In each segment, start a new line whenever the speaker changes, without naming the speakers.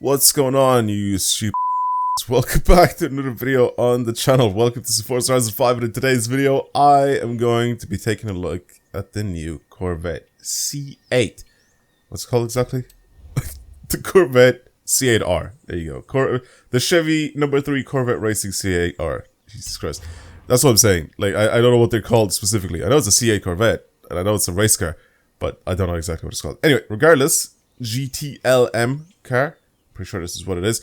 What's going on, you stupid? Welcome back to another video on the channel. Welcome to Forza Horizon 5. And in today's video, I am going to be taking a look at the new Corvette C8. What's it called exactly? The Corvette C8R. There you go. The Chevy number 3 Corvette Racing C8R. Jesus Christ. That's what I'm saying. Like, I don't know what they're called specifically. I know it's a C8 Corvette, and I know it's a race car, but I don't know exactly what it's called. Anyway, regardless, GTLM car. Pretty sure this is what it is.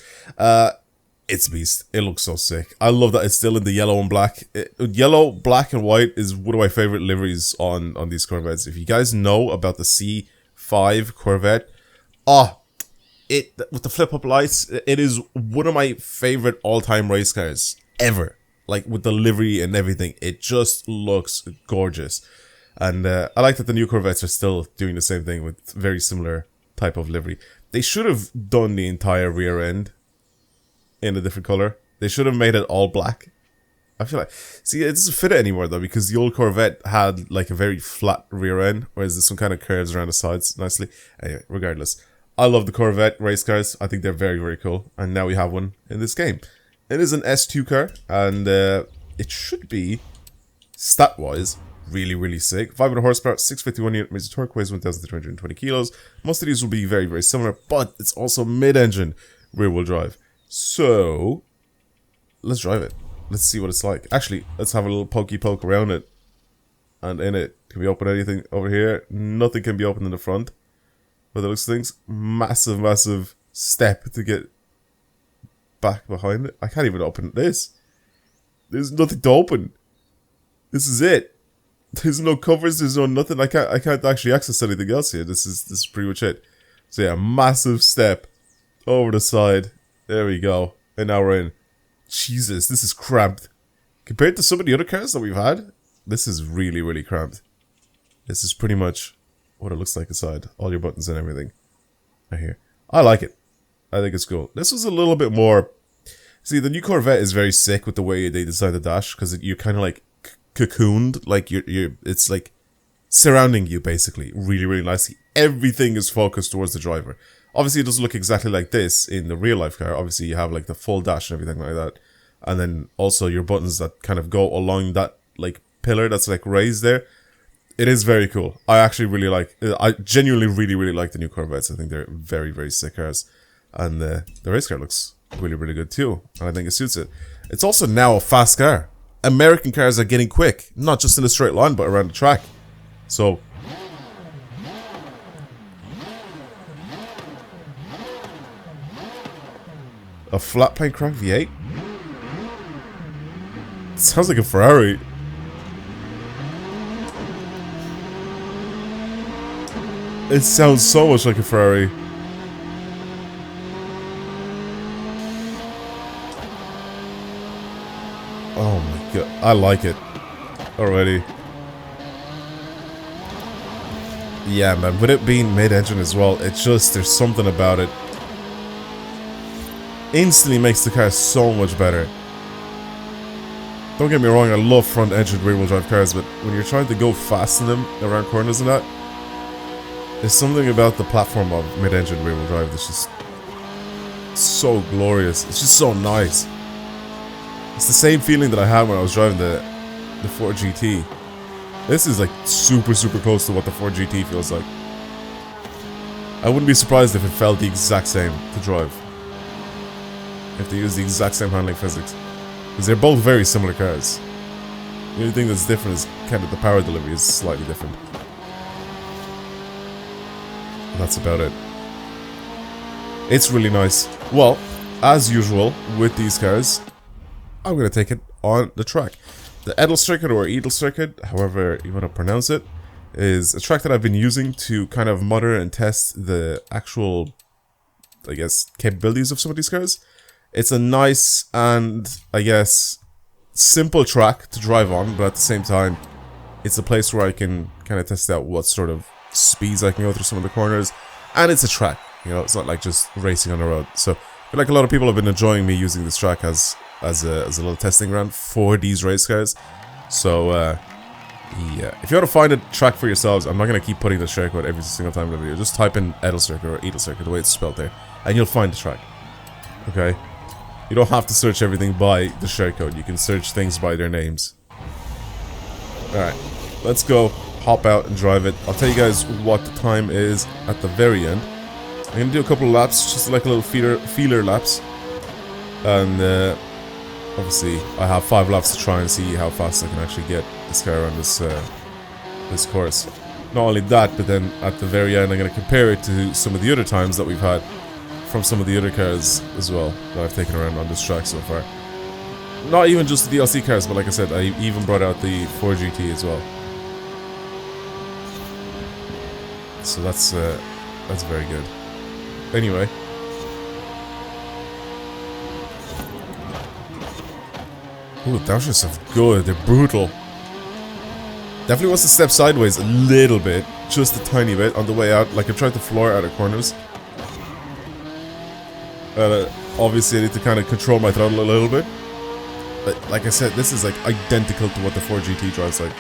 It's a beast. It looks so sick. I love that it's still in the yellow and black. Yellow, black, and white is one of my favorite liveries on these Corvettes. If you guys know about the C5 Corvette, with the flip-up lights, it is one of my favorite all-time race cars ever. Like, with the livery and everything, it just looks gorgeous. And I like that the new Corvettes are still doing the same thing with very similar type of livery. They should have done the entire rear end in a different color. They should have made it all black. I feel like... See, it doesn't fit it anymore, though, because the old Corvette had, like, a very flat rear end, whereas this one kind of curves around the sides nicely. Anyway, regardless. I love the Corvette race cars. I think they're very, very cool. And now we have one in this game. It is an S2 car, and it should be, stat-wise, really, really sick. 500 horsepower, 651 Nm torque, weighs 1,320 kilos. Most of these will be very, very similar, but it's also mid-engine rear-wheel drive. So, let's drive it. Let's see what it's like. Actually, let's have a little pokey poke around it. And in it, can we open anything over here? Nothing can be opened in the front. But the looks of things, massive, massive step to get back behind it. I can't even open this. There's nothing to open. This is it. There's no covers, there's no nothing. I can't actually access anything else here. This is pretty much it. So yeah, massive step over the side. There we go. And now we're in. Jesus, this is cramped. Compared to some of the other cars that we've had, this is really, really cramped. This is pretty much what it looks like inside. All your buttons and everything. Right here. I like it. I think it's cool. This was a little bit more... See, the new Corvette is very sick with the way they designed the dash, because you're kind of like cocooned. Like, it's like surrounding you, basically. Really, really nicely. Everything is focused towards the driver. Obviously, it doesn't look exactly like this in the real-life car. Obviously, you have, like, the full dash and everything like that. And then also your buttons that kind of go along that, like, pillar that's, like, raised there. It is very cool. I actually really like... I genuinely really, really like the new Corvettes. I think they're very, very sick cars. And the race car looks really, really good too. And I think it suits it. It's also now a fast car. American cars are getting quick. Not just in a straight line, but around the track. So... A flat plane crank V8? It sounds like a Ferrari. It sounds so much like a Ferrari. Oh my god, I like it already. Yeah, man, with it being mid-engine as well, it's just, there's something about it. Instantly makes the car so much better. Don't get me wrong, I love front-engine rear-wheel drive cars, but when you're trying to go fast in them around corners and that, there's something about the platform of mid-engine rear-wheel drive that's just so glorious. It's just so nice. It's the same feeling that I had when I was driving the Ford GT. This is like super, super close to what the Ford GT feels like. I wouldn't be surprised if it felt the exact same to drive. If they use the exact same handling physics. Because they're both very similar cars. The only thing that's different is kind of the power delivery is slightly different. And that's about it. It's really nice. Well, as usual with these cars, I'm going to take it on the track. The Edel circuit, or Edel circuit, however you want to pronounce it, is a track that I've been using to kind of monitor and test the actual, I guess, capabilities of some of these cars. It's a nice and, I guess, simple track to drive on, but at the same time, it's a place where I can kind of test out what sort of speeds I can go through some of the corners. And it's a track, you know, it's not like just racing on the road. So, I feel like a lot of people have been enjoying me using this track as a little testing ground for these race cars. So, yeah. If you want to find a track for yourselves, I'm not going to keep putting the share code every single time in the video. Just type in Edel circuit or Edel circuit, the way it's spelled there. and you'll find the track. Okay? You don't have to search everything by the share code. You can search things by their names. Alright, let's go hop out and drive it. I'll tell you guys what the time is at the very end. I'm gonna do a couple of laps, just like a little feeler laps. And obviously I have 5 laps to try and see how fast I can actually get this car on this course. Not only that, but then at the very end I'm gonna compare it to some of the other times that we've had from some of the other cars as well that I've taken around on this track so far. Not even just the DLC cars, but like I said, I even brought out the 4GT as well. So that's very good. Anyway. Ooh, downshifts are good, they're brutal. Definitely wants to step sideways a little bit, just a tiny bit on the way out, like I tried to floor out of corners. Obviously I need to kind of control my throttle a little bit. But like I said, this is like identical to what the 4GT drives like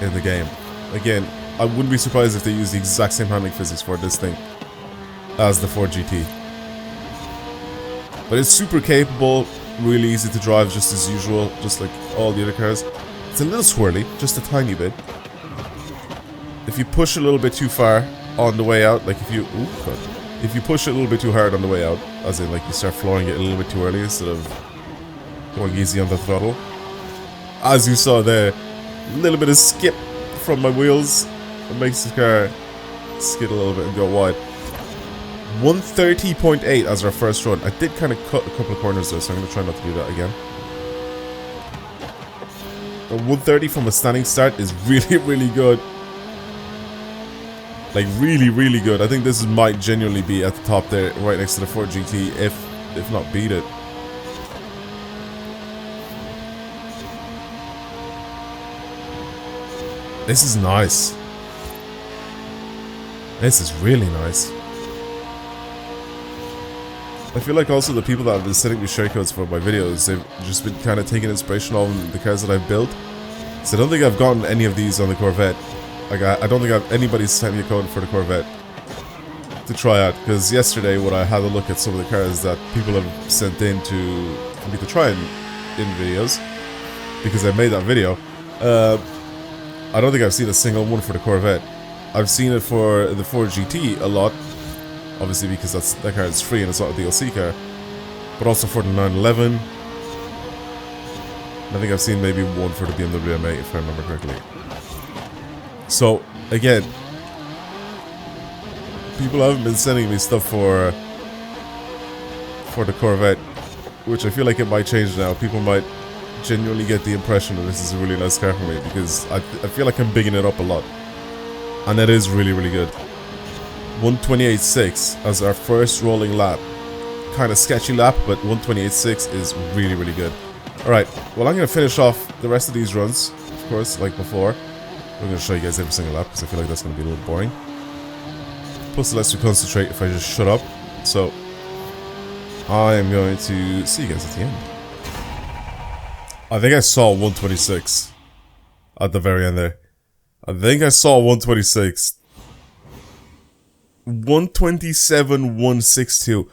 in the game. Again, I wouldn't be surprised if they use the exact same handling physics for this thing as the 4GT. But it's super capable, really easy to drive just as usual, just like all the other cars. It's a little swirly, just a tiny bit. If you push a little bit too far on the way out, like if you push it a little bit too hard on the way out, as in like you start flooring it a little bit too early instead of going easy on the throttle. As you saw there, a little bit of skip from my wheels. It makes the car skid a little bit and go wide. 130.8 as our first run. I did kind of cut a couple of corners there, so I'm going to try not to do that again. The 130 from a standing start is really, really good. Like, really, really good. I think this might genuinely be at the top there, right next to the 4GT, if not beat it. This is nice. This is really nice. I feel like also the people that have been sending me sharecodes for my videos, they've just been kind of taking inspiration on the cars that I've built. So I don't think I've gotten any of these on the Corvette. Like I don't think anybody's sent me a code for the Corvette to try out. Because yesterday when I had a look at some of the cars that people have sent in for me to try in videos, because I made that video, I don't think I've seen a single one for the Corvette. I've seen it for the 4GT a lot, obviously because that car is free and it's not a DLC car, but also for the 911. I think I've seen maybe one for the BMW M8 if I remember correctly. So again, people haven't been sending me stuff for the Corvette, which I feel like it might change now. People might genuinely get the impression that this is a really nice car for me, because I feel like I'm bigging it up a lot. And that is really, really good. 128.6 as our first rolling lap. Kind of sketchy lap, but 128.6 is really, really good. Alright, well I'm going to finish off the rest of these runs, of course, like before. I'm going to show you guys every single lap, because I feel like that's going to be a little boring. Plus it lets me concentrate if I just shut up. So, I am going to see you guys at the end. I think I saw 126 at the very end there. I think I saw 126. 127.162.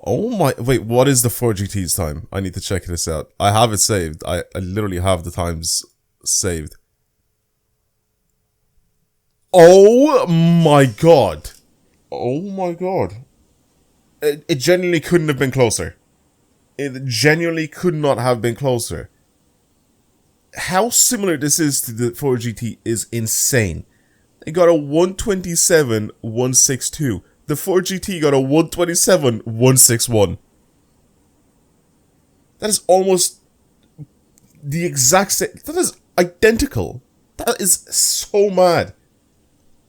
Oh my, wait, what is the 4GT's time? I need to check this out. I have it saved. I literally have the times saved. Oh my god. Oh my god. It genuinely couldn't have been closer. It genuinely could not have been closer. How similar this is to the 4GT is insane. It got a 127.162. The 4GT got a 127.161. That is almost the exact same. That is identical. That is so mad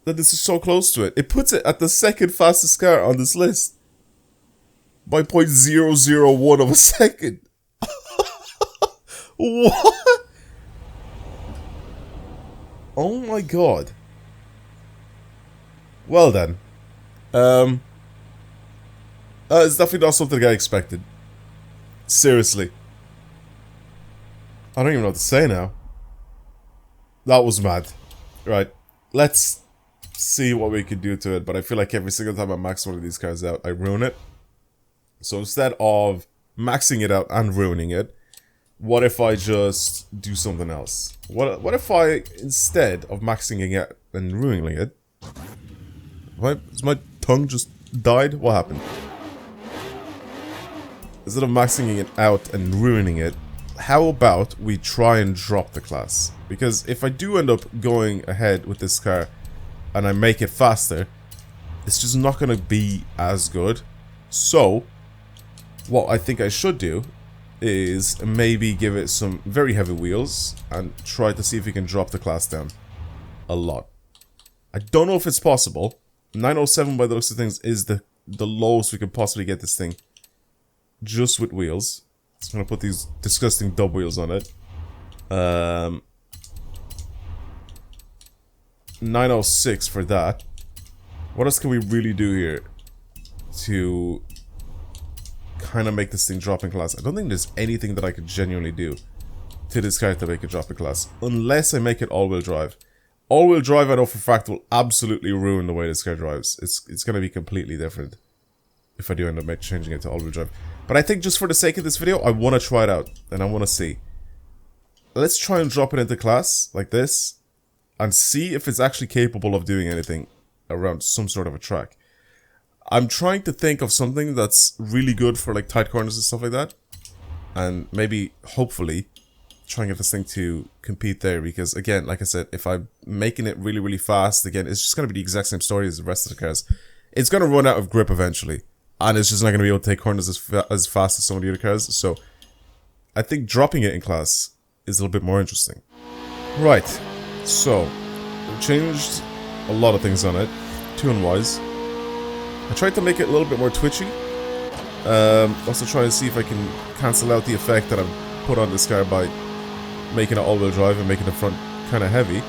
that this is so close to it. It puts it at the second fastest car on this list by 0.001 of a second. What? Oh my god. Well then. It's definitely not something I expected. Seriously. I don't even know what to say now. That was mad. Right. Let's see what we could do to it, but I feel like every single time I max one of these cars out, I ruin it. So instead of maxing it out and ruining it, what if I just do something else? What if I, instead of maxing it out and ruining it... Has my tongue just died? What happened? Instead of maxing it out and ruining it, how about we try and drop the class? Because if I do end up going ahead with this car and I make it faster, it's just not going to be as good. So, what I think I should do is maybe give it some very heavy wheels and try to see if we can drop the class down a lot. I don't know if it's possible. 907 by the looks of things is the lowest we could possibly get this thing just with wheels. So I'm gonna put these disgusting dub wheels on it. 906 for that. What else can we really do here to kind of make this thing drop in class? I don't think there's anything that I could genuinely do to this car to make it drop in class, unless I make it all-wheel drive. All-wheel drive, I know for a fact, will absolutely ruin the way this car drives. It's going to be completely different if I do end up changing it to all-wheel drive. But I think just for the sake of this video, I want to try it out, and I want to see. Let's try and drop it into class, like this, and see if it's actually capable of doing anything around some sort of a track. I'm trying to think of something that's really good for like tight corners and stuff like that, and maybe, hopefully, try and get this thing to compete there, because again, like I said, if I'm making it really, really fast, again, it's just going to be the exact same story as the rest of the cars. It's going to run out of grip eventually, and it's just not going to be able to take corners as fast as some of the other cars, so I think dropping it in class is a little bit more interesting. Right, so, we've changed a lot of things on it, tune-wise. I tried to make it a little bit more twitchy. Also trying to see if I can cancel out the effect that I've put on this car by making it all-wheel drive and making the front kind of heavy.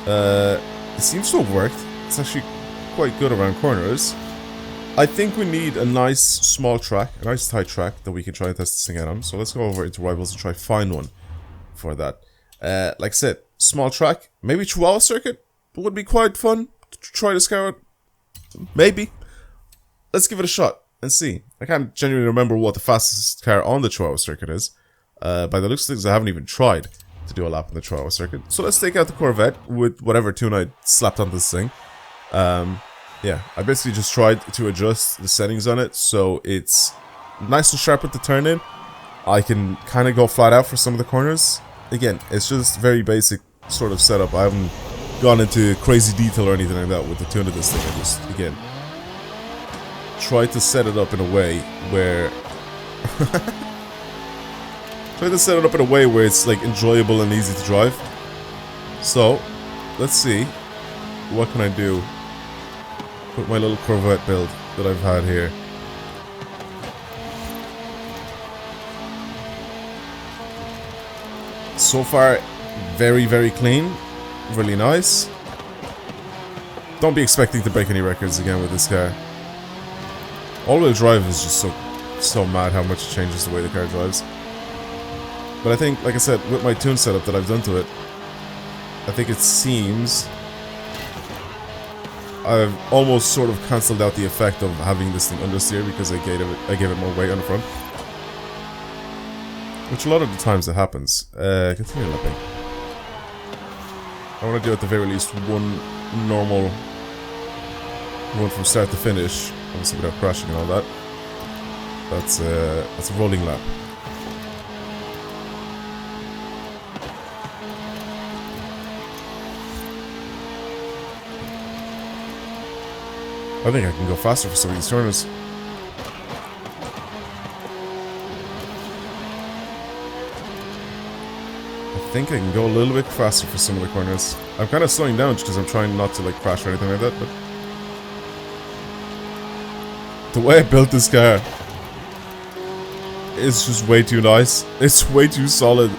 It seems to have worked. It's actually quite good around corners. I think we need a nice small track, a nice tight track that we can try and test this thing out on. So let's go over into Rivals and try find one for that. Like I said, small track, maybe Chihuahua circuit would be quite fun to try this car out. Maybe. Let's give it a shot and see. I can't genuinely remember what the fastest car on the Chihuahua circuit is. By the looks of things, I haven't even tried to do a lap on the Chihuahua circuit. So let's take out the Corvette with whatever tune I slapped on this thing. Yeah, I basically just tried to adjust the settings on it so it's nice and sharp with the turn in. I can kind of go flat out for some of the corners. Again, it's just very basic sort of setup. I haven't gone into crazy detail or anything like that with the tune of this thing. I just, again, try to set it up in a way where it's like enjoyable and easy to drive. So let's see, what can I do with my little Corvette build that I've had here. So far, very, very clean, really nice. Don't be expecting to break any records again with this car. All-wheel drive is just so mad how much it changes the way the car drives. But I think, like I said, with my tune setup that I've done to it, I think it seems I've almost sort of cancelled out the effect of having this thing understeer because I gave it more weight on the front. Which a lot of the times it happens. Continue lapping. I want to do at the very least one normal run from start to finish, obviously without crashing and all that. That's a rolling lap. I think I can go faster for some of these turners. I think I can go a little bit faster for some of the corners. I'm kind of slowing down just because I'm trying not to like crash or anything like that, but the way I built this car is just way too nice. It's way too solid.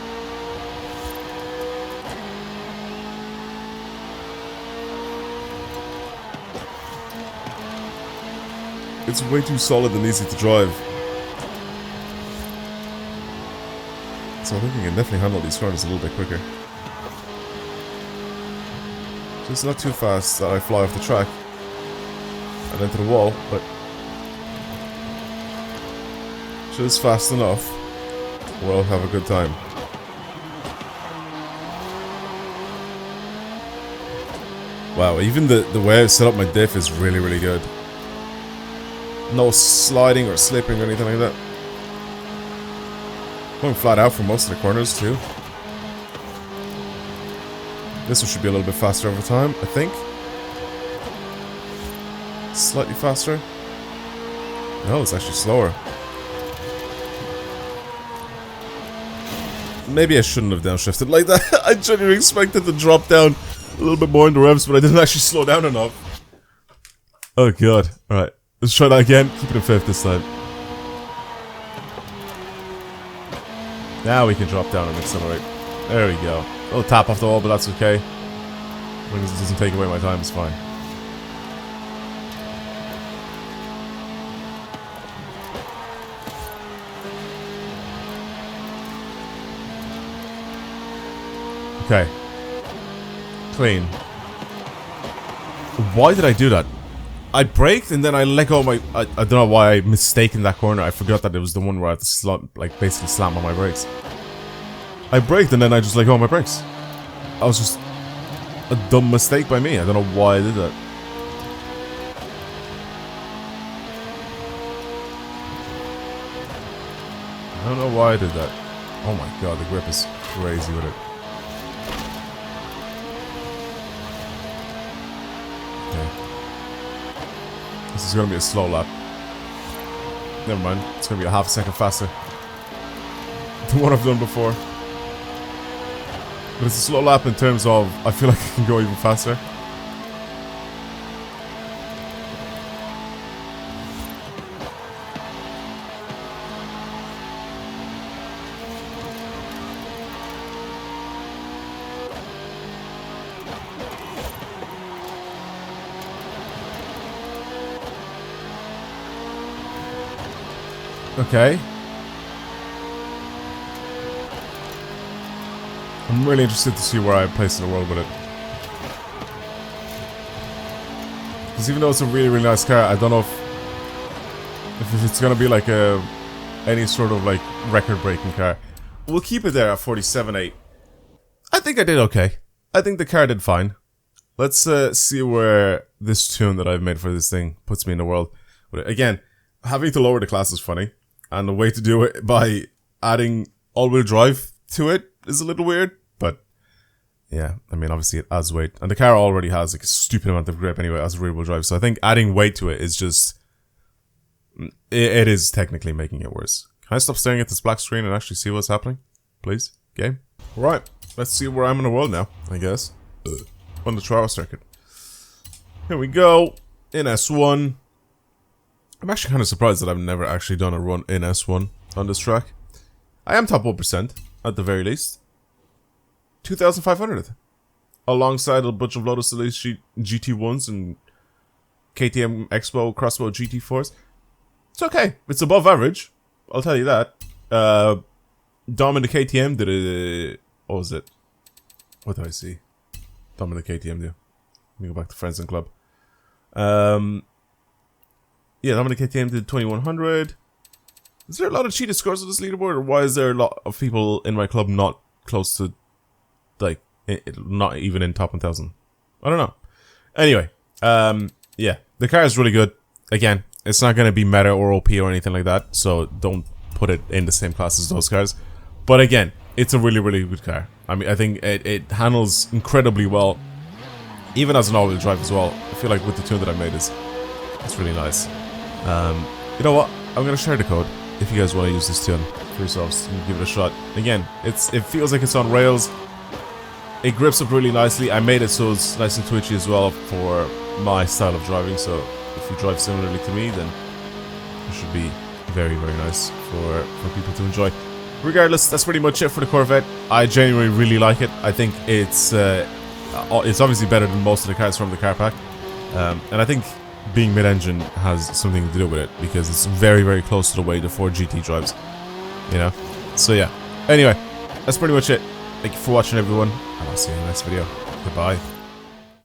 It's way too solid and easy to drive. So I think we can definitely handle these corners a little bit quicker. Just not too fast that I fly off the track and into the wall, but just fast enough where I'll have a good time. Wow, even the way I set up my diff is really, really good. No sliding or slipping or anything like that. Going flat out for most of the corners too. This one should be a little bit faster over time, I think. Slightly faster. No, it's actually slower. Maybe I shouldn't have downshifted like that. I genuinely expected to drop down a little bit more in the revs, but I didn't actually slow down enough. Oh god. Alright, let's try that again. Keep it in 5th this time. Now we can drop down and accelerate. There we go. A little tap off the wall, but that's okay. As long as it doesn't take away my time, it's fine. Okay. Clean. Why did I do that? I braked and then I let go of my... I don't know why I mistaken that corner. I forgot that it was the one where I had to basically slam on my brakes. I braked and then I just let go of my brakes. That was just a dumb mistake by me. I don't know why I did that. I don't know why I did that. Oh my god, the grip is crazy with it. This is gonna be a slow lap. Never mind, it's gonna be a half a second faster than what I've done before. But it's a slow lap in terms of, I feel like I can go even faster. Okay. I'm really interested to see where I place in the world with it. Because even though it's a really, really nice car, I don't know if it's gonna be like any sort of like record-breaking car. We'll keep it there at 47.8. I think I did okay. I think the car did fine. Let's see where this tune that I've made for this thing puts me in the world. But again, having to lower the class is funny. And the way to do it by adding all-wheel drive to it is a little weird, but yeah, I mean, obviously it adds weight. And the car already has like a stupid amount of grip anyway as rear-wheel drive, so I think adding weight to it is just... It is technically making it worse. Can I stop staring at this black screen and actually see what's happening? Please? Game? Right, let's see where I'm in the world now, I guess. On the trial circuit. Here we go, in S1. I'm actually kind of surprised that I've never actually done a run in S1 on this track. I am top 1%, at the very least. 2,500. Alongside a bunch of Lotus Elise GT1s and KTM Expo Crossbow GT4s. It's okay. It's above average. I'll tell you that. Dom in the KTM did a... What was it? What did I see? Dom in the KTM do. Let me go back to Friends and Club. Yeah, Dominic KTM did 2100. Is there a lot of cheated scores on this leaderboard, or why is there a lot of people in my club not close to, like, not even in top 1000? I don't know. Anyway, yeah, the car is really good. Again, it's not going to be meta or OP or anything like that, so don't put it in the same class as those cars. But again, it's a really, really good car. I mean, I think it handles incredibly well, even as an all-wheel drive as well. I feel like with the tune that I made, it's really nice. You know what? I'm gonna share the code if you guys want to use this tune for yourselves and give it a shot. Again, it feels like it's on rails. It grips up really nicely. I made it so it's nice and twitchy as well for my style of driving. So if you drive similarly to me, then it should be very, very nice for people to enjoy. Regardless, that's pretty much it for the Corvette. I genuinely really like it. I think it's obviously better than most of the cars from the car pack, and I think being mid-engine has something to do with it, because it's very, very close to the way the Ford GT drives, you know? So yeah, anyway, that's pretty much it. Thank you for watching, everyone, and I'll see you in the next video. Goodbye.